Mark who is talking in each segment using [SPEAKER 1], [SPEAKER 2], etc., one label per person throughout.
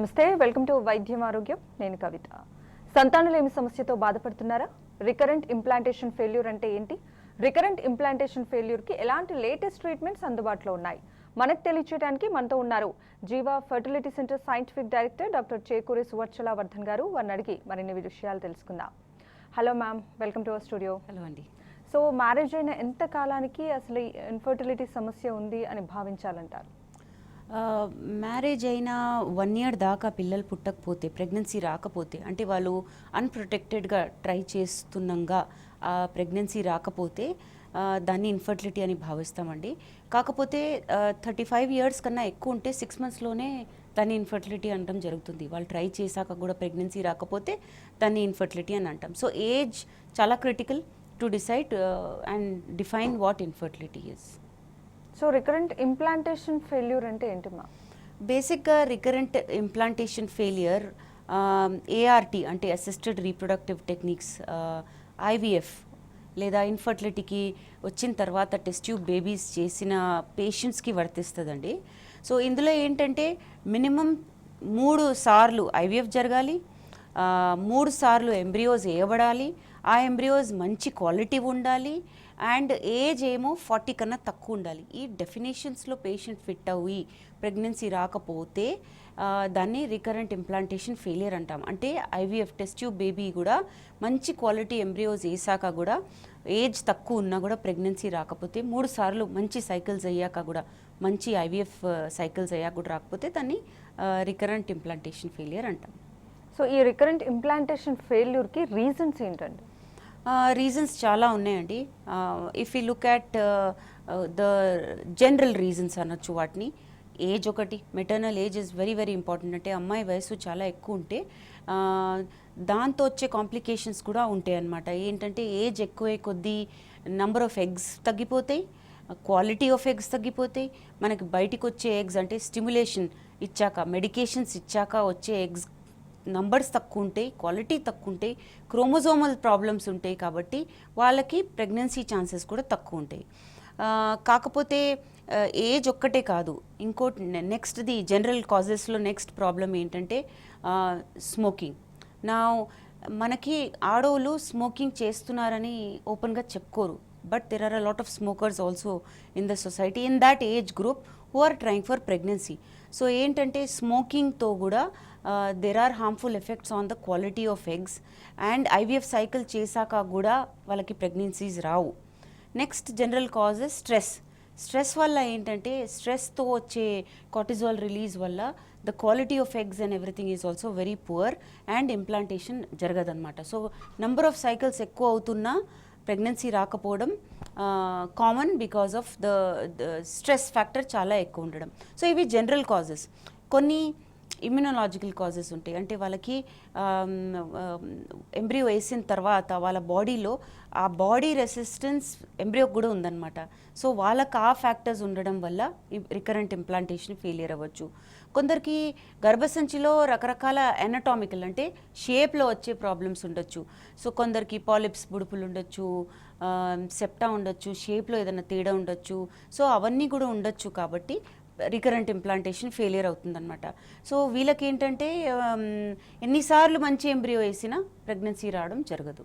[SPEAKER 1] నమస్తే, welcome to వైద్యం ఆరోగ్యం. నేను కవిత. సంతానలేమి సమస్యతో బాధపడుతున్నారా? రికరెంట్ ఇంప్లాంటేషన్ ఫెయిల్యూర్ అంటే ఏంటి? రికరెంట్ ఇంప్లాంటేషన్ ఫెయిల్యూర్ కి ఎలాంటి లేటెస్ట్ ట్రీట్మెంట్స్ అందుబాటులో ఉన్నాయి? మనకు తెలియచేయడానికి మనతో ఉన్నారు Jeeva fertility centre scientific director doctor Chekuri Suvarchala Vardhan గారు. వారిని అడిగి మరిన్ని విషయాలు తెలుసుకుందాం. Hello ma'am, welcome to our studio.
[SPEAKER 2] Hello అండి.
[SPEAKER 1] సో మ్యారేజ్ అయిన ఎంత కాలానికి అసలు ఇన్ఫర్టిలిటీ సమస్య ఉంది అని భావించాలంటారు?
[SPEAKER 2] మ్యారేజ్ అయిన 1 year దాకా పిల్లలు పుట్టకపోతే, ప్రెగ్నెన్సీ రాకపోతే, అంటే వాళ్ళు అన్ప్రొటెక్టెడ్గా ట్రై చేస్తున్నాగా ప్రెగ్నెన్సీ రాకపోతే దాన్ని ఇన్ఫర్టిలిటీ అని భావిస్తామండి. కాకపోతే 35 years కన్నా ఎక్కువ ఉంటే 6 monthsలోనే దాన్ని ఇన్ఫర్టిలిటీ అనడం జరుగుతుంది. వాళ్ళు ట్రై చేశాక కూడా ప్రెగ్నెన్సీ రాకపోతే దాన్ని ఇన్ఫర్టిలిటీ అని అంటాం. సో ఏజ్ చాలా critical to decide and define what infertility is.
[SPEAKER 1] So recurrent implantation failure అంటే ఏంటి మా?
[SPEAKER 2] బేసిక్గా రికరెంట్ ఇంప్లాంటేషన్ ఫెయిలియర్ ఏఆర్టీ అంటే అసిస్టెడ్ రీప్రొడక్టివ్ టెక్నిక్స్, ఐవీఎఫ్ లేదా ఇన్ఫర్టిలిటీకి వచ్చిన తర్వాత టెస్ట్ ట్యూబ్ బేబీస్ చేసిన పేషెంట్స్కి వర్తిస్తుందండి. సో ఇందులో ఏంటంటే మినిమం 3 సార్లు ఐవీఎఫ్ జరగాలి, 3 సార్లు ఎంబ్రియోస్ వేయబడాలి, ఆ ఎంబ్రియోస్ మంచి క్వాలిటీ ఉండాలి, అండ్ ఏజ్ ఏమో 40 కన్నా తక్కువ ఉండాలి. ఈ డెఫినేషన్స్లో పేషెంట్ ఫిట్ అయ్యి ప్రెగ్నెన్సీ రాకపోతే దాన్ని రికరెంట్ ఇంప్లాంటేషన్ ఫెయిలియర్ అంటాం. అంటే ఐవీఎఫ్ టెస్ట్ ట్యూబ్ బేబీ కూడా మంచి క్వాలిటీ ఎంబ్రియోస్ వేసాక కూడా ఏజ్ తక్కువ ఉన్నా కూడా ప్రెగ్నెన్సీ రాకపోతే 3 సార్లు మంచి సైకిల్స్ అయ్యాక కూడా మంచి ఐవీఎఫ్ సైకిల్స్ అయ్యాక కూడా రాకపోతే దాన్ని రికరెంట్ ఇంప్లాంటేషన్ ఫెయిలియర్ అంటాం.
[SPEAKER 1] సో ఈ రికరెంట్ ఇంప్లాంటేషన్ ఫెయిల్యూర్కి రీజన్స్ ఏంటండి?
[SPEAKER 2] రీజన్స్ చాలా ఉన్నాయండి. If you look at the general reasons అనొచ్చు వాటిని. ఏజ్ ఒకటి, maternal age is very very important. అంటే అమ్మాయి వయసు చాలా ఎక్కువ ఉంటే దాంతో వచ్చే కాంప్లికేషన్స్ కూడా ఉంటాయి అన్నమాట. ఏంటంటే ఏజ్ ఎక్కువే కొద్దీ నెంబర్ ఆఫ్ ఎగ్స్ తగ్గిపోతాయి, క్వాలిటీ ఆఫ్ ఎగ్స్ తగ్గిపోతాయి. మనకి బయటికి వచ్చే ఎగ్స్ అంటే స్టిమ్యులేషన్ ఇచ్చాక, మెడికేషన్స్ ఇచ్చాక వచ్చే ఎగ్స్ నంబర్స్ తక్కువ ఉంటాయి, క్వాలిటీ తక్కువ ఉంటాయి, క్రోమోజోమల్ ప్రాబ్లమ్స్ ఉంటాయి. కాబట్టి వాళ్ళకి ప్రెగ్నెన్సీ ఛాన్సెస్ కూడా తక్కువ ఉంటాయి. కాకపోతే ఏజ్ ఒక్కటే కాదు, ఇంకోటి నెక్స్ట్ది జనరల్ కాజెస్లో నెక్స్ట్ ప్రాబ్లం ఏంటంటే స్మోకింగ్. నా మనకి ఆడవాళ్ళు స్మోకింగ్ చేస్తున్నారని ఓపెన్గా చెప్పుకోరు, but there are a lot of smokers also in the society in that age group who are trying for pregnancy. So ఏంటంటే స్మోకింగ్తో కూడా there are harmful effects on the quality of eggs, and IVF cycle చేశాక కూడా వాళ్ళకి pregnancies రావు. Next general causes stress వల్ల ఏంటంటే స్ట్రెస్తో వచ్చే కార్టిజాల్ రిలీజ్ వల్ల the quality of eggs and everything is also very poor and implantation జరగదన్నమాట. సో నెంబర్ ఆఫ్ సైకిల్స్ ఎక్కువ అవుతున్నా ప్రెగ్నెన్సీ రాకపోవడం common because of the stress factor చాలా ఎక్కువ ఉండడం. సో ఇవి జనరల్ కాజెస్. కొన్ని ఇమ్యునలాజికల్ కాజెస్ ఉంటాయి. అంటే వాళ్ళకి ఎంబ్రియో వేసిన తర్వాత వాళ్ళ బాడీలో ఆ బాడీ రెసిస్టెన్స్ ఎంబ్రియో కూడా ఉందన్నమాట. సో వాళ్ళకి ఆ ఫ్యాక్టర్స్ ఉండడం వల్ల రికరెంట్ ఇంప్లాంటేషన్ ఫెయిలియర్ అవ్వచ్చు. కొందరికి గర్భసంచిలో రకరకాల ఎనటామికల్ అంటే షేప్లో వచ్చే ప్రాబ్లమ్స్ ఉండొచ్చు. సో కొందరికి పాలిప్స్ బుడుపులు ఉండొచ్చు, సెప్టా ఉండొచ్చు, షేప్లో ఏదైనా తేడా ఉండొచ్చు. సో అవన్నీ కూడా ఉండొచ్చు. కాబట్టి రికరెంట్ ఇంప్లాంటేషన్ ఫెయిలియర్ అవుతుందన్నమాట. సో వీళ్ళకి ఏంటంటే ఎన్నిసార్లు మంచి ఎంబ్రియో వేసినా ప్రెగ్నెన్సీ రావడం జరగదు.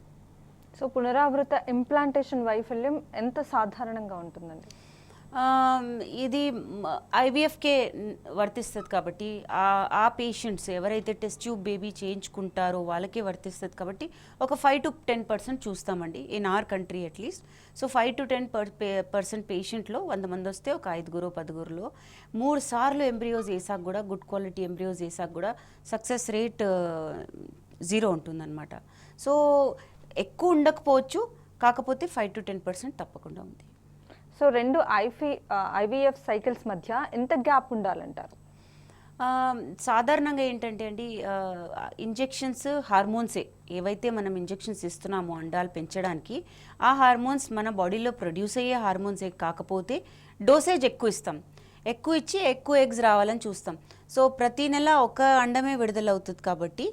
[SPEAKER 1] సో పునరావృత ఇంప్లాంటేషన్ వైఫల్యం ఎంత సాధారణంగా ఉంటుందండి?
[SPEAKER 2] ఇది ఐవీఎఫ్కే వర్తిస్తుంది కాబట్టి ఆ పేషెంట్స్ ఎవరైతే టెస్ట్ ట్యూబ్ బేబీ చేయించుకుంటారో వాళ్ళకే వర్తిస్తుంది కాబట్టి ఒక 5 to 10% చూస్తామండి in our country at least. So 5 to 10% పేషెంట్లో 100 మంది వస్తే ఒక 5-10లో 3 సార్లు ఎంబ్రియోస్ వేసాక కూడా, గుడ్ క్వాలిటీ ఎంబ్రియోస్ వేసాక కూడా సక్సెస్ రేట్ 0 ఉంటుందన్నమాట. సో ఎక్కువ ఉండకపోవచ్చు, కాకపోతే 5 to 10% తప్పకుండా ఉంది.
[SPEAKER 1] సో రెండు ఐవీఎఫ్ సైకిల్స్ మధ్య ఎంత గ్యాప్ ఉండాలంటారు?
[SPEAKER 2] సాధారణంగా ఏంటంటే అండి, ఇంజెక్షన్స్ హార్మోన్సే ఏవైతే మనం ఇంజెక్షన్స్ ఇస్తున్నామో అండాలు పెంచడానికి, ఆ హార్మోన్స్ మన బాడీలో ప్రొడ్యూస్ అయ్యే హార్మోన్సే. కాకపోతే డోసేజ్ ఎక్కువ ఇస్తాం, ఎక్కువ ఇచ్చి ఎక్కువ ఎగ్స్ రావాలని చూస్తాం. సో ప్రతి నెల ఒక అండమే విడుదలవుతుంది కాబట్టి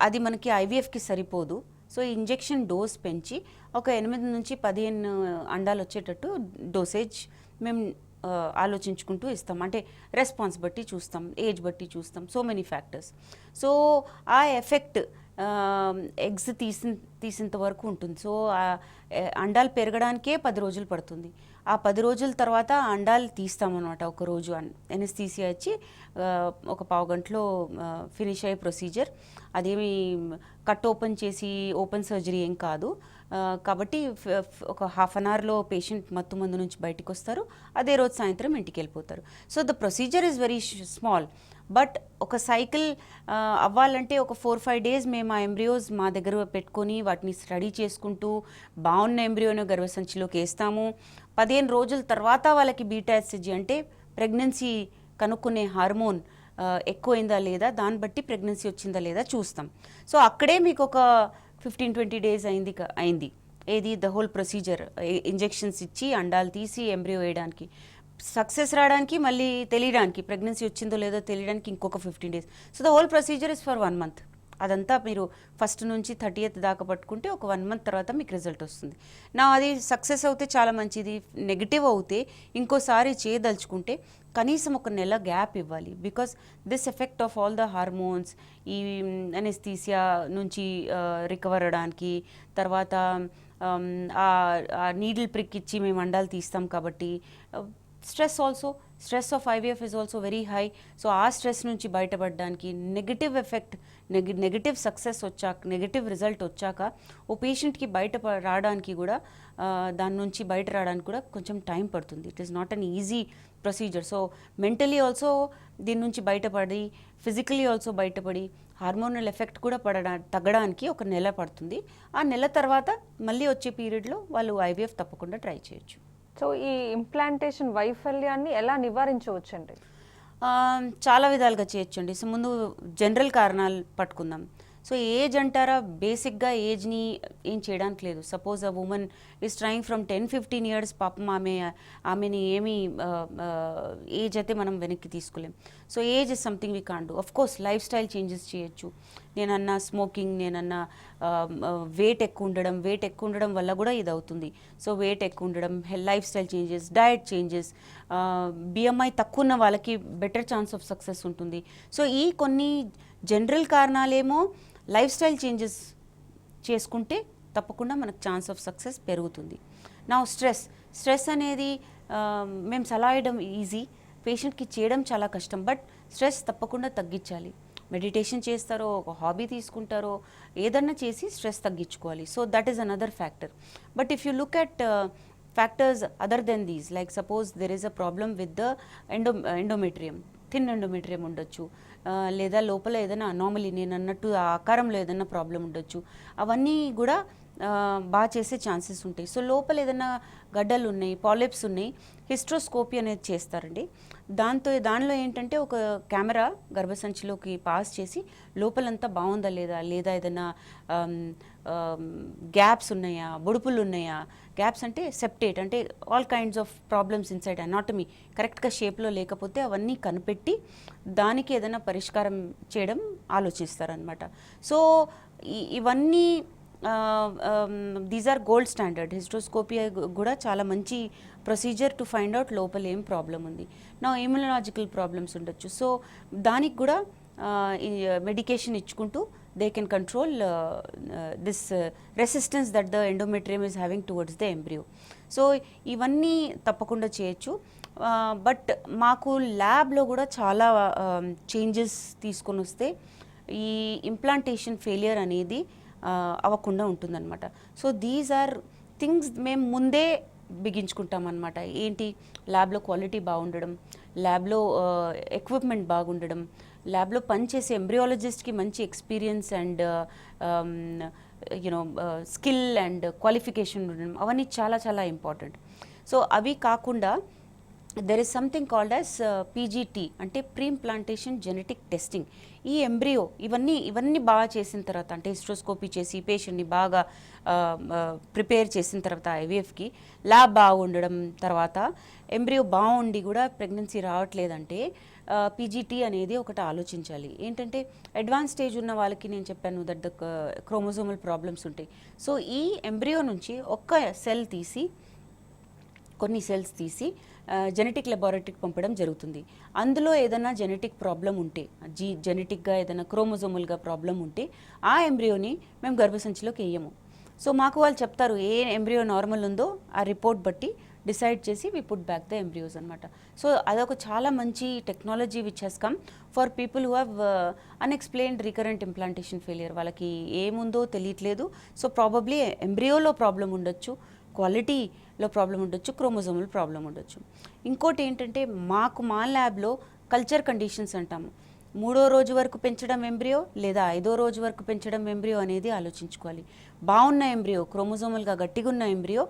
[SPEAKER 2] అది మనకి ఐవీఎఫ్కి సరిపోదు. సో ఇంజెక్షన్ డోస్ పెంచి ఒక 8 నుంచి 15 అండాలు వచ్చేటట్టు డోసేజ్ మేము ఆలోచించుకుంటూ ఇస్తాం. అంటే రెస్పాన్స్ బట్టి చూస్తాం, ఏజ్ బట్టి చూస్తాం, సో మెనీ ఫ్యాక్టర్స్. సో ఆ ఎఫెక్ట్ ఎగ్స్ తీసేంత వరకు ఉంటుంది. సో అండాలు పెరగడానికే 10 రోజులు పడుతుంది. ఆ 10 రోజుల తర్వాత అండాలు తీస్తామన్నమాట. ఒక రోజు ఎనస్థీసియా ఇచ్చి ఒక పావు గంటలో ఫినిష్ అయ్యే ప్రొసీజర్. అదేమి కట్ ఓపెన్ చేసి ఓపెన్ సర్జరీ ఏం కాదు. కాబట్టి ఒక హాఫ్ అన్ అవర్లో పేషెంట్ మత్తు మందు నుంచి బయటకు వస్తారు, అదే రోజు సాయంత్రం ఇంటికి వెళ్ళిపోతారు. So the procedure is very small. But ఒక సైకిల్ అవ్వాలంటే ఒక 4-5 డేస్ మేము ఆ ఎంబ్రియోస్ మా దగ్గర పెట్టుకొని వాటిని స్టడీ చేసుకుంటూ బాగున్న ఎంబ్రియోను గర్భసంచిలోకి వేస్తాము. 15 రోజుల తర్వాత వాళ్ళకి బీటా ఎస్హెచ్జి అంటే ప్రెగ్నెన్సీ కనుక్కునే హార్మోన్ ఎక్కువైందా లేదా, దాన్ని బట్టి ప్రెగ్నెన్సీ వచ్చిందా లేదా చూస్తాం. సో అక్కడే మీకు ఒక 15-20 డేస్ అయింది ఏది ద హోల్ ప్రొసీజర్. ఇంజెక్షన్స్ ఇచ్చి అండాలు తీసి ఎంబ్రియో వేయడానికి, సక్సెస్ రావడానికి, మళ్ళీ తెలియడానికి ప్రెగ్నెన్సీ వచ్చిందో లేదో తెలియడానికి ఇంకొక 15 days. So the whole procedure is for 1 month. అదంతా మీరు ఫస్ట్ నుంచి 30th దాకా పట్టుకుంటే ఒక 1 మంత్ తర్వాత మీకు రిజల్ట్ వస్తుంది. నా అది సక్సెస్ అవుతే చాలా మంచిది, నెగిటివ్ అవుతే ఇంకోసారి చేయదలుచుకుంటే కనీసం ఒక నెల గ్యాప్ ఇవ్వాలి. Because this effect of all the hormones, ఈ అనెస్థీసియా నుంచి రికవర్ అవడానికి, తర్వాత ఆ నీడిల్ ప్రిక్ ఇచ్చి మేము అండాలు తీస్తాం కాబట్టి stress of IVF is also very high. So ఆ స్ట్రెస్ నుంచి బయటపడడానికి, నెగిటివ్ ఎఫెక్ట్, నెగిటివ్ సక్సెస్ వచ్చాక, నెగిటివ్ రిజల్ట్ వచ్చాక ఓ పేషెంట్కి రావడానికి కూడా, దాని నుంచి బయట రావడానికి కూడా కొంచెం టైం పడుతుంది. It is not an easy procedure. So mentally also దీని నుంచి బయటపడి, ఫిజికలీ ఆల్సో బయటపడి, హార్మోనల్ ఎఫెక్ట్ కూడా తగ్గడానికి ఒక నెల పడుతుంది. ఆ నెల తర్వాత మళ్ళీ వచ్చే పీరియడ్లో వాళ్ళు ఐవీఎఫ్ తప్పకుండా ట్రై చేయొచ్చు.
[SPEAKER 1] సో ఈ ఇంప్లాంటేషన్ వైఫల్యాన్ని ఎలా నివారించవచ్చండి?
[SPEAKER 2] చాలా విధాలుగా చేయొచ్చండి. సో ముందు జనరల్ కారణాలు పట్టుకుందాం. సో ఏజ్ అంటారా, బేసిక్గా ఏజ్ని ఏం చేయడానికి లేదు. Suppose a woman is trying from 10-15 years, పాపం ఆమెని ఏమి ఏజ్ అయితే మనం వెనక్కి తీసుకోలేం. So age is something we can't do. Of course lifestyle changes చేయొచ్చు. నేనన్నా స్మోకింగ్, నేనన్నా వెయిట్ ఎక్కువ ఉండడం వల్ల కూడా ఇది అవుతుంది. సో వెయిట్ ఎక్కువ ఉండడం, life style changes, diet changes, BMI తక్కువ ఉన్న వాళ్ళకి బెటర్ ఛాన్స్ ఆఫ్ సక్సెస్ ఉంటుంది. సో ఈ కొన్ని జనరల్ కారణాలేమో లైఫ్ స్టైల్ చేంజెస్ చేసుకుంటే తప్పకుండా మనకు ఛాన్స్ ఆఫ్ సక్సెస్ పెరుగుతుంది. నా స్ట్రెస్ అనేది మేము సలహా ఇవ్వడం ఈజీ, పేషెంట్కి చేయడం చాలా కష్టం. బట్ స్ట్రెస్ తప్పకుండా తగ్గించాలి. మెడిటేషన్ చేస్తారో, ఒక హాబీ తీసుకుంటారో, ఏదన్నా చేసి స్ట్రెస్ తగ్గించుకోవాలి. So that is another factor. But if you look at factors other than these, like suppose there is a problem with the endometrium, thin endometrium ఉండొచ్చు, లేదా లోపల ఏదైనా అనామలీ, నేను అన్నట్టు ఆ ఆకారంలో ఏదైనా ప్రాబ్లం ఉండొచ్చు. అవన్నీ కూడా బాగా చేసే ఛాన్సెస్ ఉంటాయి. సో లోపల ఏదైనా గడ్డలు ఉన్నాయి, పాలిప్స్ ఉన్నాయి, హిస్ట్రోస్కోపీ అనేది చేస్తారండి. దానిలో ఏంటంటే ఒక కెమెరా గర్భసంచిలోకి పాస్ చేసి లోపలంతా బాగుందా లేదా ఏదైనా గ్యాప్స్ ఉన్నాయా, బొడుపులు ఉన్నాయా. గ్యాప్స్ అంటే సెప్టేట్, అంటే all kinds of problems inside anatomy కరెక్ట్గా షేప్లో లేకపోతే అవన్నీ కనిపెట్టి దానికి ఏదైనా పరిష్కారం చేయడం ఆలోచిస్తారనమాట. సో ఇవన్నీ these are gold standard. Hysteroscopy కూడా చాలా మంచి ప్రొసీజర్ టు ఫైండ్ అవుట్ లోపల ఏం ప్రాబ్లం ఉంది. నా ఇమ్యునలాజికల్ ప్రాబ్లమ్స్ ఉండొచ్చు. సో దానికి కూడా మెడికేషన్ ఇచ్చుకుంటూ they can control this resistance that the endometrium is having towards the embryo. So ఇవన్నీ తప్పకుండా చేయొచ్చు. బట్ మాకు ల్యాబ్లో కూడా చాలా చేంజెస్ తీసుకొని వస్తే ఈ ఇంప్లాంటేషన్ ఫెయిలియర్ అనేది అవ్వకుండా ఉంటుందన్నమాట. సో దీస్ ఆర్ థింగ్స్ మేము ముందే బిగించుకుంటాం అనమాట. ఏంటి, ల్యాబ్లో క్వాలిటీ బాగుండడం, ల్యాబ్లో ఎక్విప్మెంట్ బాగుండడం, ల్యాబ్లో పనిచేసే ఎంబ్రియాలజిస్ట్కి మంచి experience and you know skill and qualification ఉండడం, అవన్నీ చాలా చాలా ఇంపార్టెంట్. సో అవి కాకుండా there is something called as PGT, అంటే ప్రీ ఇంప్లాంటేషన్ జెనెటిక్ టెస్టింగ్. ఈ ఎంబ్రియో ఇవన్నీ బాగా చేసిన తర్వాత, అంటే హిస్ట్రోస్కోపీ చేసి పేషెంట్ని బాగా ప్రిపేర్ చేసిన తర్వాత ఐవీఎఫ్కి ల్యాబ్ బాగుండడం తర్వాత ఎంబ్రియో బాగుండి కూడా ప్రెగ్నెన్సీ రావట్లేదంటే పీజీటీ అనేది ఒకటి ఆలోచించాలి. ఏంటంటే అడ్వాన్స్ స్టేజ్ ఉన్న వాళ్ళకి నేను చెప్పాను దట్ ద క్రోమోజోమల్ ప్రాబ్లమ్స్ ఉంటాయి. సో ఈ ఎంబ్రియో నుంచి ఒక్క సెల్ తీసి కొన్ని సెల్స్ తీసి జెనెటిక్ లెబారెటరీకి పంపడం జరుగుతుంది. అందులో ఏదైనా జెనెటిక్ ప్రాబ్లం ఉంటే, జెనెటిక్గా ఏదైనా క్రోమోజోమల్గా ప్రాబ్లం ఉంటే ఆ ఎంబ్రియోని మేము గర్భసంచిలోకి వేయము. సో మాకు వాళ్ళు చెప్తారు ఏ ఎంబ్రియో నార్మల్ ఉందో ఆ రిపోర్ట్ బట్టి డిసైడ్ చేసి we put back the embryos అనమాట. సో అదొక చాలా మంచి technology which has come for people who have unexplained recurrent implantation failure. వాళ్ళకి ఏముందో తెలియట్లేదు. సో ప్రాబబ్లీ ఎంబ్రియోలో ప్రాబ్లం ఉండొచ్చు, క్వాలిటీలో ప్రాబ్లం ఉండొచ్చు, క్రోమోజోమల్ ప్రాబ్లం ఉండొచ్చు. ఇంకోటి ఏంటంటే మా ల్యాబ్లో కల్చర్ కండిషన్స్ అంటాము. 3వ రోజు వరకు పెంచడం ఎంబ్రియో లేదా 5వ రోజు వరకు పెంచడం ఎంబ్రియో అనేది ఆలోచించుకోవాలి. బాగున్న ఎంబ్రియో, క్రోమోజోమల్గా గట్టిగా ఉన్న ఎంబ్రియో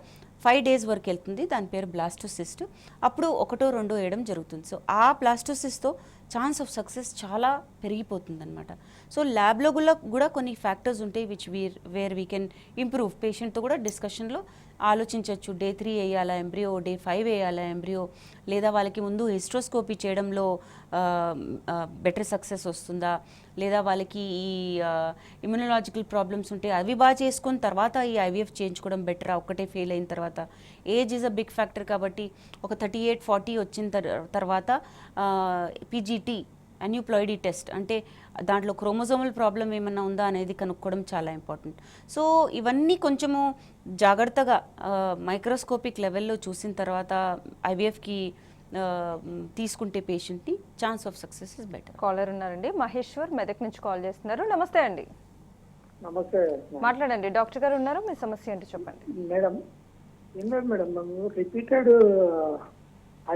[SPEAKER 2] 5 days వరకు వెళ్తుంది. దాని పేరు బ్లాస్టోసిస్ట్. అప్పుడు 1, 2 వేయడం జరుగుతుంది. సో ఆ బ్లాస్టోసిస్ట్తో ఛాన్స్ ఆఫ్ సక్సెస్ చాలా పెరిగిపోతుంది అనమాట. సో ల్యాబ్లో కూడా కొన్ని ఫ్యాక్టర్స్ ఉంటాయి which where we can improve. పేషెంట్తో కూడా డిస్కషన్లో ఆలోచించవచ్చు. Day 3 వేయాలా ఎంబ్రియో, Day 5 వేయాలా ఎంబ్రియో, లేదా వాళ్ళకి ముందు హిస్ట్రోస్కోపీ చేయడంలో బెటర్ సక్సెస్ వస్తుందా, లేదా వాళ్ళకి ఈ ఇమ్యునలాజికల్ ప్రాబ్లమ్స్ ఉంటే అవి బాగా చేసుకుని తర్వాత ఈ IVF చేయించుకోవడం బెటరా, ఒక్కటే ఫెయిల్ అయిన తర్వాత. Age is a big factor కాబట్టి ఒక 38-40 వచ్చిన తర్వాత PGT అన్యూప్లాయిడీ టెస్ట్ అంటే దాంట్లో క్రోమోజోమల్ ప్రాబ్లం ఏమన్నా ఉందా అనేది కనుక్కోవడం చాలా ఇంపార్టెంట్. సో ఇవన్నీ కొంచెము జాగ్రత్తగా మైక్రోస్కోపిక్ లెవెల్లో చూసిన తర్వాత IVFకి తీసుకుంటే పేషెంట్ని chance of success is better.
[SPEAKER 1] Caller ఉన్నారండి, మహేశ్వర్ మెదక్ నుంచి కాల్ చేస్తున్నారు. నమస్తే అండి.
[SPEAKER 3] నమస్తే
[SPEAKER 1] మాట్లాడండి, డాక్టర్ గారు ఉన్నారు, మీ సమస్య ఏంటి చెప్పండి.
[SPEAKER 3] మేడం. ఏం లేదు మేడం, మేము repeated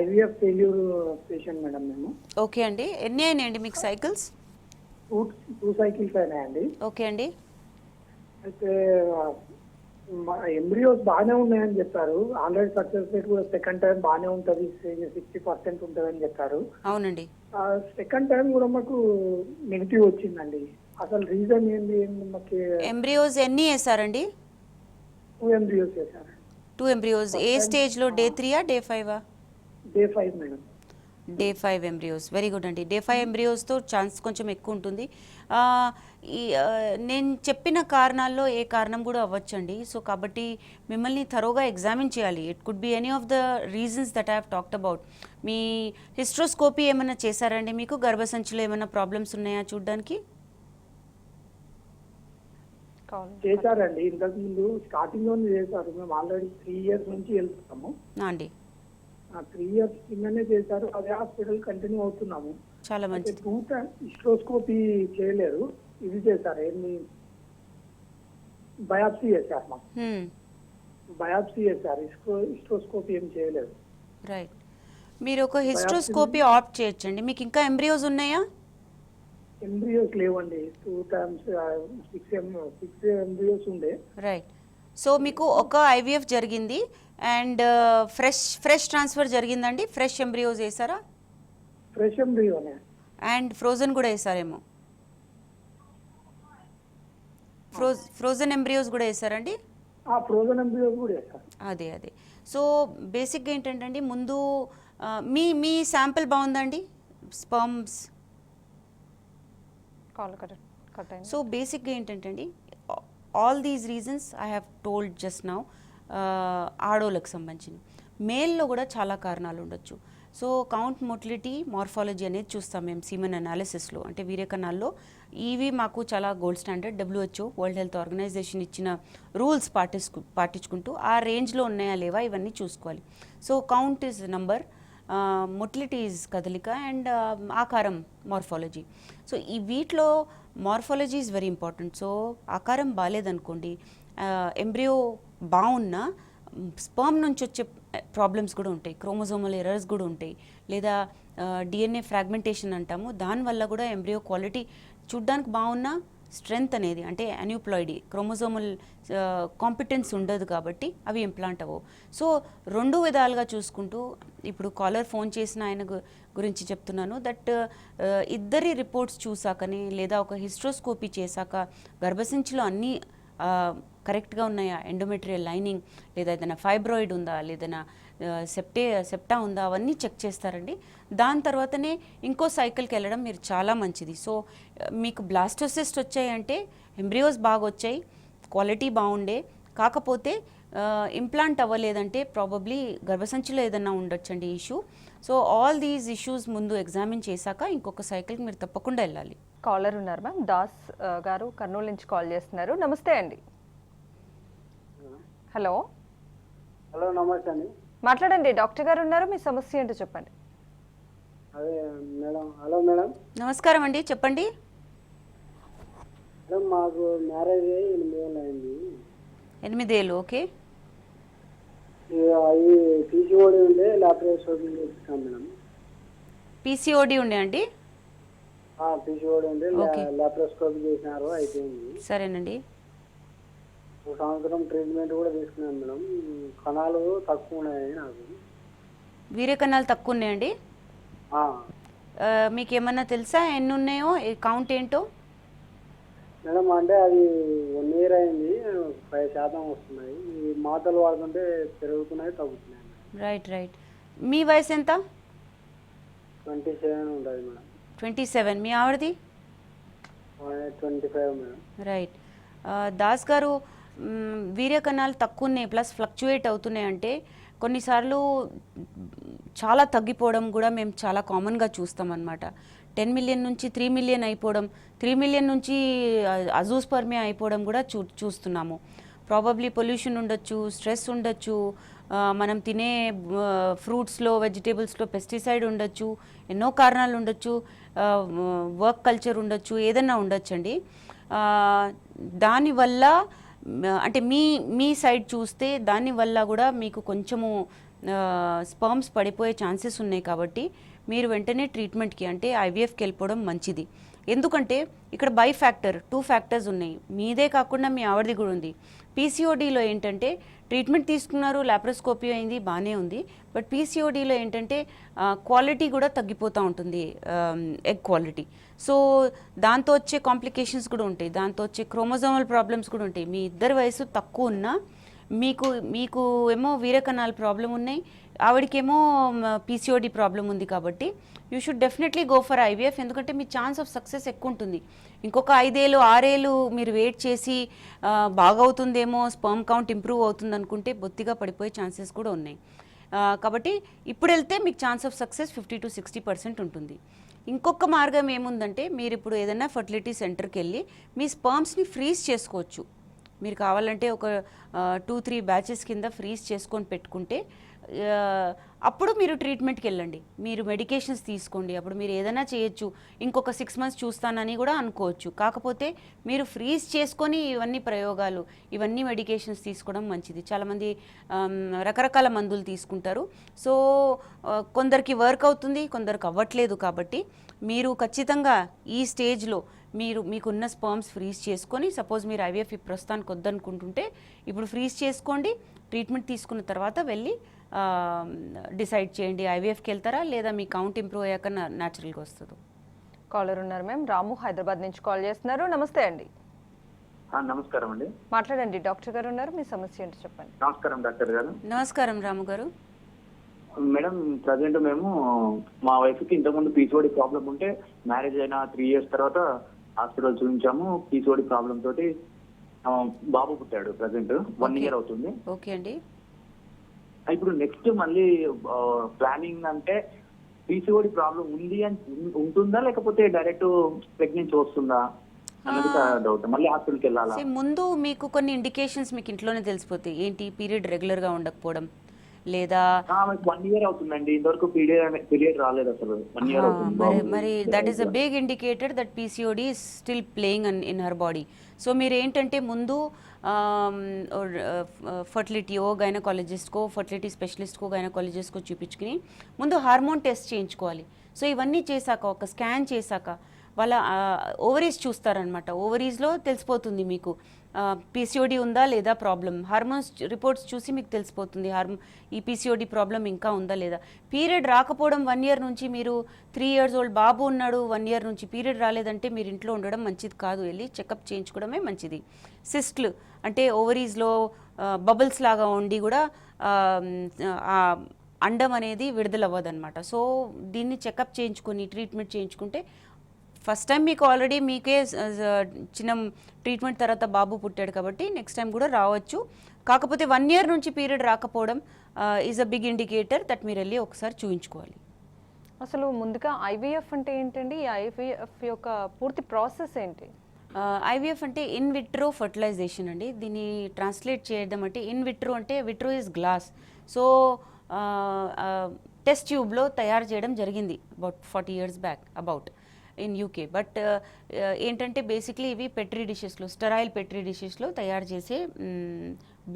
[SPEAKER 3] IVF failure patient madam. మేము
[SPEAKER 2] ఓకే అండి. ఎన్ని అయినాయండి మీకు సైకిల్స్?
[SPEAKER 3] 2 cycles అయినాయండి.
[SPEAKER 2] ఓకే అండి.
[SPEAKER 3] అయితే ఎంబ్రియోస్ బాగానే ఉన్నాయని చెప్పారు. ఆల్రెడీ సక్సెస్ రేట్ కూడా సెకండ్ టైం బాగానే ఉంటుంది, 60% ఉంటుందని చెప్పారు.
[SPEAKER 2] అవునండి.
[SPEAKER 3] సెకండ్ టైం కూడా మాకు నెగిటివ్ వచ్చిందండి. అసలు రీజన్ ఏంది? మాకు
[SPEAKER 2] ఎంబ్రియోస్ ఎన్ని వేసారండి?
[SPEAKER 3] 2 embryos చేశారు.
[SPEAKER 2] 2 ఎంబ్రియోస్. ఏ స్టేజ్లో? Day 3 Day 5?
[SPEAKER 3] Day 5 madam.
[SPEAKER 2] Day 5 embryos. Very good అండి. Day 5 ఎంబ్రియోస్తో ఛాన్స్ కొంచెం ఎక్కువ ఉంటుంది. నేను చెప్పిన కారణాల్లో ఏ కారణం కూడా అవ్వచ్చండి. సో కాబట్టి మిమ్మల్ని థరోగా ఎగ్జామిన్ చేయాలి. It could be any of the reasons that I have talked about. Me hysteroscopy ఏమైనా చేశారండి? మీకు గర్భసంచిలో ఏమైనా ప్రాబ్లమ్స్ ఉన్నాయా చూడడానికి?
[SPEAKER 3] చేశారండి, ఇంతకు ముందు స్టార్టింగ్ లో చేశారు. మేము ఆల్రెడీ 3 years నుంచి వెళ్తున్నాము
[SPEAKER 2] అండి.
[SPEAKER 3] 3 years కిందనే చేశారు. అదే హాస్పిటల్ కంటిన్యూ అవుతున్నాము.
[SPEAKER 2] చాలా మంచిది.
[SPEAKER 3] 2 times హిస్ట్రోస్కోపీ చేయలేరు, ఇది చేశారు. ఏంటి, బయాప్సీ చేశారు. మాకు బయాప్సీ చేశారు, హిస్ట్రోస్కోపీ ఏం చేయలేదు.
[SPEAKER 2] రైట్. మీరు ఒక హిస్ట్రోస్కోపీ ఆప్ట్ చేయొచ్చండి. మీకు ఇంకా ఎంబ్రియోస్ ఉన్నాయా?
[SPEAKER 3] ఎంబ్రియోస్ లేవండి. 2 times 6 ఎంబ్రియోస్ ఉండే.
[SPEAKER 2] రైట్. సో మీకు ఒక IVF జరిగింది అండ్ ఫ్రెష్ ట్రాన్స్ఫర్ జరిగిందండి. ఫ్రెష్ ఎంబ్రియోస్ వేసారా?
[SPEAKER 3] ఫ్రెష్ ఎంబ్రియోనే.
[SPEAKER 2] అండ్ ఫ్రోజన్ కూడా వేసారేమో. ఫ్రోజన్ ఎంబ్రియోస్ కూడా వేసారండి?
[SPEAKER 3] ఫ్రోజన్ ఎంబ్రియోస్ కూడా వేసారు.
[SPEAKER 2] అదే. సో బేసిక్గా ఏంటంటే ముందు మీ శాంపిల్ బాగుందండి, స్పర్మ్స్. సో బేసిక్గా ఏంటంటే all these reasons I have told just now ఆడోళ్ళకి సంబంధించి. మేల్లో కూడా చాలా కారణాలు ఉండొచ్చు. సో కౌంట్ మోటిలిటీ మార్ఫాలజీ అనేది చూస్తాం మేము సీమెన్ అనాలిసిస్లో, అంటే వీర్యకణాల్లో. ఇవి మాకు చాలా gold standard. WHO world health organization ఇచ్చిన రూల్స్ పాటించుకుంటూ ఆ రేంజ్లో ఉన్నాయా లేవా ఇవన్నీ చూసుకోవాలి. So count is number, motility is కదలిక, అండ్ ఆకారం మార్ఫాలజీ. సో ఈ వీటిలో morphology is very important. So ఆకారం బాగాలేదనుకోండి, ఎంబ్రియో బాగున్నా స్పర్మ్ నుంచి వచ్చే ప్రాబ్లమ్స్ కూడా ఉంటాయి, క్రోమోజోమల్ ఎర్రర్స్ కూడా ఉంటాయి, లేదా DNA ఫ్రాగ్మెంటేషన్ అంటాము. దానివల్ల కూడా ఎంబ్రియో క్వాలిటీ చూడ్డానికి బాగున్నా స్ట్రెంగ్త్ అనేది అంటే అన్యూప్లాయిడీ క్రోమోజోమల్ కాంపిటెన్స్ ఉండదు కాబట్టి అవి ఇంప్లాంట్ అవ్వవు. సో 2 విధాలుగా చూసుకుంటూ ఇప్పుడు కాలర్ ఫోన్ చేసిన ఆయన గురించి చెప్తున్నాను దట్ ఇద్దరి రిపోర్ట్స్ చూసాకని లేదా ఒక హిస్ట్రోస్కోపీ చేశాక గర్భసంచిలో అన్నీ కరెక్ట్గా ఉన్నాయా, ఎండోమెట్రియల్ లైనింగ్ లేదా ఏదైనా ఫైబ్రాయిడ్ ఉందా లేదైనా సెప్టా ఉందా అవన్నీ చెక్ చేస్తారండి. దాని తర్వాతనే ఇంకో సైకిల్కి వెళ్ళడం మీరు చాలా మంచిది. సో మీకు బ్లాస్టోసిస్ట్ వచ్చాయంటే ఎంబ్రియోస్ బాగా వచ్చాయి, క్వాలిటీ బాగుండే, కాకపోతే ఇంప్లాంట్ అవ్వలేదంటే ప్రాబబ్లీ గర్భసంచిలో ఏదైనా ఉండొచ్చండి issue. So all these issues ముందు ఎగ్జామిన్ చేశాక ఇంకొక సైకిల్కి మీరు తప్పకుండా వెళ్ళాలి.
[SPEAKER 1] కాలర్ ఉన్నారు మ్యామ్. దాస్ గారు కర్నూలు నుంచి కాల్ చేస్తున్నారు. నమస్తే అండి. హలో
[SPEAKER 4] హలో నమస్తే అండి.
[SPEAKER 1] మాట్లాడండి, డాక్టర్ గారు ఉన్నారు, మీ సమస్య ఏంటో చెప్పండి.
[SPEAKER 4] అదే మేడం. Hello madam.
[SPEAKER 2] నమస్కారం అండి, చెప్పండి.
[SPEAKER 4] మేడం మాకు మ్యారేజ్ అయ్యి 8 ఏళ్ళు అయింది.
[SPEAKER 2] 8 ఏళ్ళు, ఓకే.
[SPEAKER 4] అవి పీసీఓడి ఉండే లాప్రోస్కోపీ చేస్తాం మేడం.
[SPEAKER 2] పీసీఓడి ఉండే అండి?
[SPEAKER 4] పీసీఓడి ఉండే
[SPEAKER 2] Okay.
[SPEAKER 4] లాప్రోస్కోపీ చేసినారు, అయిపోయింది.
[SPEAKER 2] సరేనండి.
[SPEAKER 4] 1 సంవత్సరం ట్రీట్మెంట్ కూడా తీసుకున్నాను మేడం. కణాలు తక్కువ ఉన్నాయి నాకు.
[SPEAKER 2] వీర్యకణాలు తక్కువ ఉన్నాయండి?
[SPEAKER 4] ఆ,
[SPEAKER 2] మీకు ఏమన్నా తెలుసా ఎన్ని ఉన్నాయో, కౌంట్ ఏంటో?
[SPEAKER 4] మేడం అంటే అది 1 ఇయర్ అయింది, 5% వస్తున్నాయి. ఈ మాటలు వాడుతుంటే పెరుగుతున్నాయి, తగ్గుతున్నాయి మేడం.
[SPEAKER 2] రైట్. మీ వయసు ఎంత?
[SPEAKER 4] 27 ఉంటుంది మేడం.
[SPEAKER 2] 27. మీ ఆవిడది?
[SPEAKER 4] 25 మేడం.
[SPEAKER 2] రైట్. దాస్ గారు, వీర్యకణాలు తక్కువ ఉన్నాయి ప్లస్ ఫ్లక్చుయేట్ అవుతున్నాయి అంటే కొన్నిసార్లు చాలా తగ్గిపోవడం కూడా మేము చాలా కామన్గా చూస్తాం అన్నమాట. 10 మిలియన్ నుంచి 3 మిలియన్ అయిపోవడం, 3 మిలియన్ నుంచి అజూస్పర్మియా అయిపోవడం కూడా చూస్తున్నాము. ప్రాబబ్లీ పొల్యూషన్ ఉండొచ్చు, స్ట్రెస్ ఉండొచ్చు, మనం తినే ఫ్రూట్స్లో వెజిటేబుల్స్లో పెస్టిసైడ్ ఉండొచ్చు, ఎన్నో కారణాలు ఉండొచ్చు, వర్క్ కల్చర్ ఉండొచ్చు, ఏదన్నా ఉండొచ్చండి. దానివల్ల అంటే మీ సైడ్ చూస్తే దానివల్ల కూడా మీకు కొంచెము స్పర్మ్స్ పడిపోయే ఛాన్సెస్ ఉన్నాయి. కాబట్టి మీరు వెంటనే ట్రీట్మెంట్కి అంటే ఐవీఎఫ్కి వెళ్ళిపోవడం మంచిది. ఎందుకంటే ఇక్కడ బై ఫ్యాక్టర్ 2 ఫ్యాక్టర్స్ ఉన్నాయి. మీదే కాకుండా మీ ఆవిడది కూడా ఉంది. పీసీఓడీలో ఏంటంటే ట్రీట్మెంట్ తీసుకున్నారు, లాప్రోస్కోపీ అయింది, బాగానే ఉంది. బట్ పీసీఓడీలో ఏంటంటే క్వాలిటీ కూడా తగ్గిపోతూ ఉంటుంది, ఎగ్ క్వాలిటీ. సో దాంతో వచ్చే కాంప్లికేషన్స్ కూడా ఉంటాయి, దాంతో వచ్చే క్రోమోజోమల్ ప్రాబ్లమ్స్ కూడా ఉంటాయి. మీ ఇద్దరి వయసు తక్కువ ఉన్నా మీకు ఏమో వీరకణాల ప్రాబ్లం ఉన్నాయి, ఆవిడకేమో పీసీఓడి ప్రాబ్లం ఉంది. కాబట్టి you should definitely go for IVF. ఎందుకంటే మీ ఛాన్స్ ఆఫ్ సక్సెస్ ఎక్కువ ఉంటుంది. ఇంకొక 5 ఏళ్ళు 6 ఏళ్ళు మీరు వెయిట్ చేసి బాగవుతుందేమో, స్పర్మ్ కౌంట్ ఇంప్రూవ్ అవుతుంది అనుకుంటే బొత్తిగా పడిపోయే ఛాన్సెస్ కూడా ఉన్నాయి. కాబట్టి ఇప్పుడు వెళ్తే మీకు ఛాన్స్ ఆఫ్ సక్సెస్ 50 to 60% ఉంటుంది. ఇంకొక మార్గం ఏముందంటే మీరు ఇప్పుడు ఏదైనా ఫర్టిలిటీ సెంటర్కి వెళ్ళి మీ స్పర్మ్స్ని ఫ్రీజ్ చేసుకోవచ్చు. మీరు కావాలంటే ఒక 2-3 బ్యాచెస్ కింద ఫ్రీజ్ చేసుకొని పెట్టుకుంటే అప్పుడు మీరు ట్రీట్మెంట్కి వెళ్ళండి, మీరు మెడికేషన్స్ తీసుకోండి, అప్పుడు మీరు ఏదైనా చేయొచ్చు. ఇంకొక 6 months చూస్తానని కూడా అనుకోవచ్చు. కాకపోతే మీరు ఫ్రీజ్ చేసుకొని ఇవన్నీ ప్రయోగాలు, ఇవన్నీ మెడికేషన్స్ తీసుకోవడం మంచిది. చాలామంది రకరకాల మందులు తీసుకుంటారు. సో కొందరికి వర్క్ అవుతుంది, కొందరికి అవ్వట్లేదు. కాబట్టి మీరు ఖచ్చితంగా ఈ స్టేజ్లో మీకున్న స్పర్మ్స్ ఫ్రీజ్ చేసుకొని, సపోజ్ మీరు ఐవీఎఫ్ ప్రస్తుతానికి వద్దనుకుంటుంటే ఇప్పుడు ఫ్రీజ్ చేసుకోండి. ట్రీట్మెంట్ తీసుకున్న తర్వాత వెళ్ళి డిసైడ్ చేయండి ఐవీఎఫ్కి వెళ్తారా లేదా మీ కౌంట్ ఇంప్రూవ్ అయ్యాక న్యాచురల్గా వస్తుందో.
[SPEAKER 1] కాలర్ ఉన్నారు మ్యామ్. రాము హైదరాబాద్ నుంచి కాల్ చేస్తున్నారు. నమస్తే అండి.
[SPEAKER 5] నమస్కారం అండి.
[SPEAKER 1] మాట్లాడండి, డాక్టర్ గారు ఉన్నారు, మీ సమస్య ఏంటో చెప్పండి.
[SPEAKER 5] నమస్కారం డాక్టర్ గారు.
[SPEAKER 2] నమస్కారం రాము గారు.
[SPEAKER 5] మేడం, ప్రజెంట్ మేము మా వైఫ్కి ఇంతకుముందు పీసీఓడి ప్రాబ్లం ఉంటే మ్యారేజ్ అయిన 3 years తర్వాత హాస్పిటల్ చూపించాము. పీసీఓడి ప్రాబ్లం తోటి బాబు పుట్టాడు. ప్రజెంట్ 1 year అవుతుంది.
[SPEAKER 2] ఓకే అండి.
[SPEAKER 5] ఇప్పుడు నెక్స్ట్ మళ్ళీ ప్లానింగ్ అంటే పీసీఓడి ప్రాబ్లం ఉంది అని ఉంటుందా, లేకపోతే డైరెక్ట్ ప్రెగ్నెన్సీ వస్తుందా అన్నది డౌట్. మళ్ళీ హాస్పిటల్కి వెళ్ళాలా?
[SPEAKER 2] ముందు మీకు కొన్ని ఇండికేషన్స్ మీకు ఇంట్లోనే తెలిసిపోతాయి. ఏంటి, పీరియడ్ రెగ్యులర్గా ఉండకపోవడం, లేదా
[SPEAKER 5] 1 year అవుతుందండి, ఇంతవరకు పీరియడ్ రాలేదు అసలు. 1 year అవుతుంది.
[SPEAKER 2] మరి that is a big indicator that PCOD is still playing in her body. So మీరు ఏంటంటే ముందు ఫర్టిలిటీయో గైనకాలజిస్ట్కో, ఫర్టిలిటీ స్పెషలిస్ట్కో గైనకాలజిస్ట్కో చూపించుకుని ముందు హార్మోన్ టెస్ట్ చేయించుకోవాలి. సో ఇవన్నీ చేశాక, ఒక స్కాన్ చేశాక వాళ్ళ ఓవరీస్ చూస్తారనమాట. ఓవరీస్లో తెలిసిపోతుంది మీకు పీసీఓడి ఉందా లేదా ప్రాబ్లం. హార్మోన్స్ రిపోర్ట్స్ చూసి మీకు తెలిసిపోతుంది ఈ పీసీఓడి ప్రాబ్లం ఇంకా ఉందా లేదా. పీరియడ్ రాకపోవడం 1 year నుంచి, మీరు 3 years old బాబు ఉన్నాడు 1 year నుంచి పీరియడ్ రాలేదంటే మీరు ఇంట్లో ఉండడం మంచిది కాదు, వెళ్ళి చెకప్ చేయించుకోవడమే మంచిది. సిస్ట్లు అంటే ఓవరీస్లో బబుల్స్ లాగా ఉండి కూడా అండం అనేది విడుదల అవ్వదన్నమాట. సో దీన్ని చెకప్ చేయించుకొని ట్రీట్మెంట్ చేయించుకుంటే ఫస్ట్ టైం మీకు ఆల్రెడీ మీకే చిన్న ట్రీట్మెంట్ తర్వాత బాబు పుట్టాడు కాబట్టి నెక్స్ట్ టైం కూడా రావచ్చు. కాకపోతే 1 year నుంచి పీరియడ్ రాకపోవడం is a big indicator that మీరు వెళ్ళి ఒకసారి చూయించుకోవాలి.
[SPEAKER 1] అసలు ముందుగా ఐవీఎఫ్ అంటే ఏంటండి? ఈ ఐవీఎఫ్ యొక్క పూర్తి ప్రాసెస్ ఏంటి?
[SPEAKER 2] ఐవీఎఫ్ అంటే ఇన్ విట్రో ఫర్టిలైజేషన్ అండి. దీన్ని ట్రాన్స్లేట్ చేయడం అంటే ఇన్ విట్రో అంటే vitro is glass. So test ట్యూబ్లో తయారు చేయడం జరిగింది about 40 years back in UK. But ఏంటంటే బేసిక్లీ ఇవి పెట్రీ డిషెస్లో, స్టెరైల్ పెట్రీ డిషెస్లో తయారు చేసే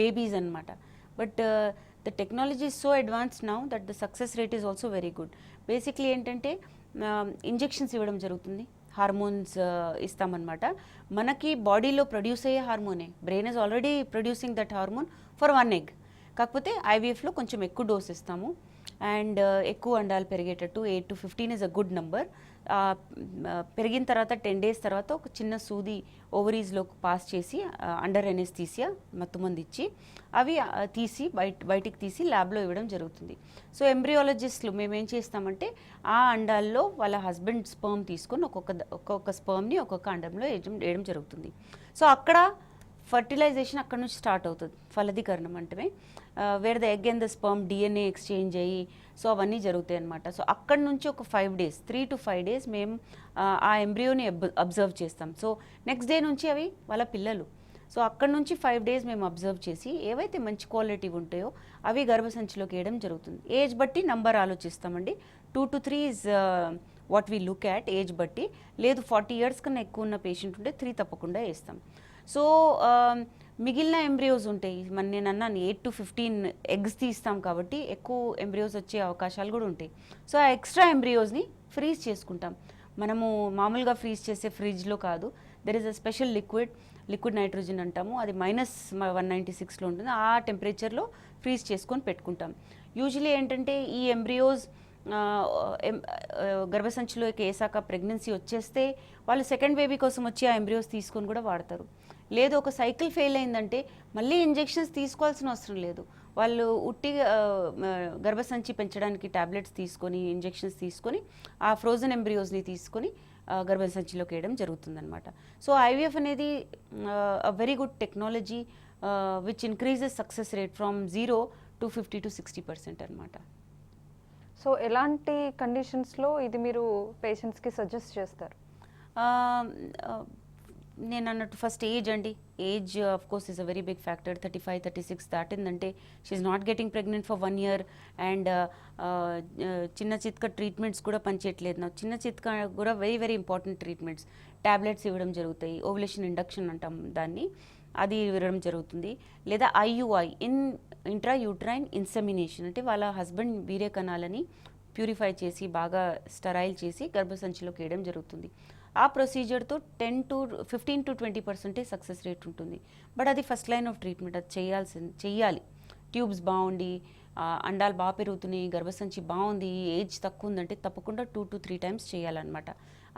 [SPEAKER 2] బేబీస్ అన్నమాట. But the technology is so advanced now that the success rate is also very good. Basically ఏంటంటే ఇంజెక్షన్స్ ఇవ్వడం జరుగుతుంది, హార్మోన్స్ ఇస్తామన్నమాట. మనకి బాడీలో ప్రొడ్యూస్ అయ్యే హార్మోనే, brain is already producing that hormone for 1 egg. కాకపోతే ఐవీఎఫ్లో కొంచెం ఎక్కువ డోస్ ఇస్తాము అండ్ ఎక్కువ అండాలు పెరిగేటట్టు 8 to 15 is a good number. పెరిగిన తర్వాత 10 days తర్వాత ఒక చిన్న సూది ఓవరీస్లోకి పాస్ చేసి అండర్ ఎనెస్థీసియా మత్తుమంది ఇచ్చి అవి తీసి బయటికి తీసి ల్యాబ్లో ఇవ్వడం జరుగుతుంది. సో ఎంబ్రియాలజిస్టులు మేమేం చేస్తామంటే ఆ అండాల్లో వాళ్ళ హస్బెండ్ స్పర్మ్ తీసుకొని ఒక్కొక్క స్పర్మ్ని ఒక్కొక్క అండంలో వేయడం జరుగుతుంది. సో అక్కడ ఫర్టిలైజేషన్ అక్కడ నుంచి స్టార్ట్ అవుతుంది, ఫలదీకరణం అంటే wear the egg and the sperm DNA exchange అయ్యి సో అవన్నీ జరుగుతాయి అన్నమాట. సో అక్కడ నుంచి ఒక 5 days 3 to 5 days మేము ఆ ఎంబ్రియోని అబ్జర్వ్ చేస్తాం. సో నెక్స్ట్ డే నుంచి అవి వాళ్ళ పిల్లలు. సో అక్కడ నుంచి 5 days మేము అబ్జర్వ్ చేసి ఏవైతే మంచి క్వాలిటీ ఉంటాయో అవి గర్భసంచిలోకి వేయడం జరుగుతుంది. ఏజ్ బట్టి నంబర్ ఆలోచిస్తామండి. 2 to 3 is what we look at, age బట్టి. లేదు 40 years కన్నా ఎక్కువ ఉన్న పేషెంట్ ఉంటే 3 తప్పకుండా వేస్తాం. సో మిగిలిన ఎంబ్రియోస్ ఉంటాయి, నేను అన్నాను 8 to 15 eggs తీస్తాం కాబట్టి ఎక్కువ ఎంబ్రియోస్ వచ్చే అవకాశాలు కూడా ఉంటాయి. సో ఆ ఎక్స్ట్రా ఎంబ్రియోస్ని ఫ్రీజ్ చేసుకుంటాం. మనము మామూలుగా ఫ్రీజ్ చేసే ఫ్రిడ్జ్లో కాదు, there is a special liquid nitrogen అంటాము, అది -196లో ఉంటుంది. ఆ టెంపరేచర్లో ఫ్రీజ్ చేసుకొని పెట్టుకుంటాం. యూజువలీ ఏంటంటే ఈ ఎంబ్రియోస్ గర్భసంచిలోకి వేసాక ప్రెగ్నెన్సీ వచ్చేస్తే వాళ్ళు సెకండ్ బేబీ కోసం వచ్చి ఆ ఎంబ్రియోస్ తీసుకొని కూడా వాడతారు. లేదు ఒక సైకిల్ ఫెయిల్ అయిందంటే మళ్ళీ ఇంజెక్షన్స్ తీసుకోవాల్సిన అవసరం లేదు, వాళ్ళు ఉట్టిగా గర్భసంచి పెంచడానికి టాబ్లెట్స్ తీసుకొని ఇంజెక్షన్స్ తీసుకొని ఆ ఫ్రోజన్ ఎంబ్రియోస్ని తీసుకొని గర్భసంచిలోకి వేయడం జరుగుతుందన్నమాట. సో ఐవీఎఫ్ అనేది very good technology which increases success rate from 0 to 50 to 60% అనమాట.
[SPEAKER 1] సో ఎలాంటి కండిషన్స్లో ఇది మీరు పేషెంట్స్కి సజెస్ట్ చేస్తారు?
[SPEAKER 2] నేను అన్నట్టు ఫస్ట్ ఏజ్ అండి. Age of course is a very big factor. 35-36 దాటిందంటే she's not getting pregnant for 1 year and చిన్న చిత్క ట్రీట్మెంట్స్ కూడా పనిచేయట్లేదు. నా చిన్న చిత్క కూడా very very important treatments, tablets ఇవ్వడం జరుగుతాయి, ఓవులేషన్ ఇండక్షన్ అంటాం దాన్ని, అది ఇవ్వడం జరుగుతుంది. లేదా IUI ఇంట్రా యూట్రైన్ ఇన్సెమినేషన్ అంటే వాళ్ళ హస్బెండ్ వీర్య కణాలని ప్యూరిఫై చేసి బాగా స్టరైల్ చేసి గర్భసంచిలోకి వేయడం జరుగుతుంది. ఆ ప్రొసీజర్తో 15 to 20% సక్సెస్ రేట్ ఉంటుంది. బట్ అది ఫస్ట్ లైన్ ఆఫ్ ట్రీట్మెంట్, అది చెయ్యాలి. ట్యూబ్స్ బాగుండి అండాలు బాగా పెరుగుతున్నాయి, గర్భసంచి బాగుంది, ఏజ్ తక్కువ ఉందంటే తప్పకుండా 2 to 3 times చేయాలన్నమాట.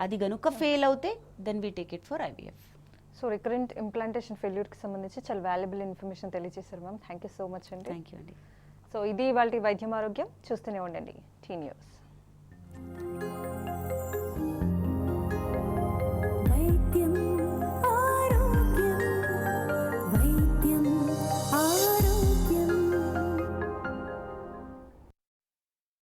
[SPEAKER 2] అది కనుక ఫెయిల్ అవుతే then we take it for IVF.
[SPEAKER 1] So recurrent implantation ఫెయిల్యూర్కి సంబంధించి చాలా వాల్యుబుల్ ఇన్ఫర్మేషన్ తెలియజేశారు ma'am. Thank you so much అండి.
[SPEAKER 2] థ్యాంక్ యూ అండి.
[SPEAKER 1] సో ఇది ఇవాళ వైద్యం ఆరోగ్యం. చూస్తూనే ఉండండి టీ న్యూస్.